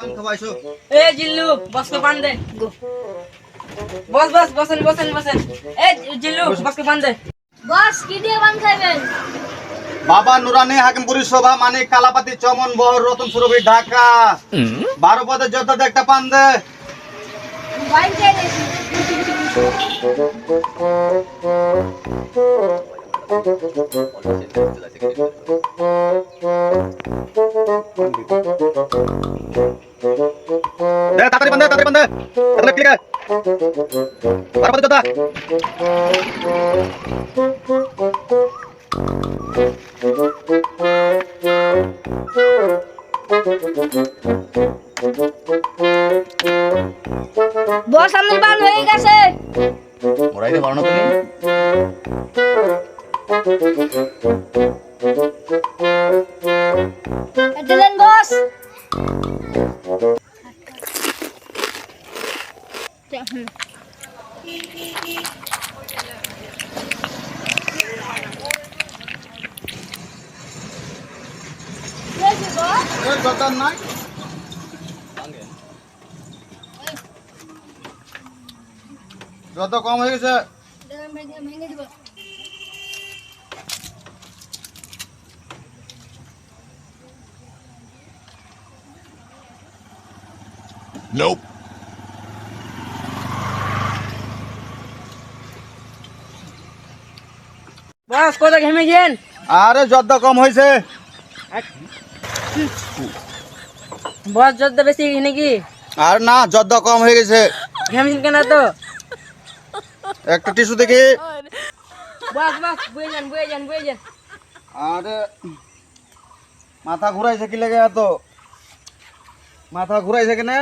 ए जिल्लू बस को बांध दे बस बस बसन बसन बसन ए जिल्लू बस को बांध दे বস কি দিয়ে বান খাইবেন? বাবা নুরানি হাকিমপুরি সভা মানিক কালাপাতি চমন বহর রতন সুরভি ঢাকা 12 পদে যোদ্ধাদের একটা পান দে বাইন খাই দিছি। দে তাড়াতাড়ি বান্ধে তাড়াতাড়ি ক্লিক কর 12 পদে যোদ্ধা বস আমার বান হয়ে গেছে। মোরাইতে পারো না তুমি এটা দেন বস। যোদ্ধা নাই যত কম হয়ে গেছে ভেঙে দিব। Nope. बस को तक हेमे गेन আরে যত কম হয়েছে बस जद बेसी हेने की আর না যত কম হয়ে গেছে हेमिन केना तो একটা টিস্যু দেখি बस बस बुझ जान আরে মাথা ঘুরাইছে কি লাগে এত মাথা ঘুরাইছে কেন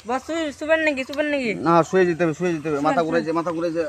बस सुबन नहीं की না শুয়ে যেতে হবে মাথা ঘুরাইছে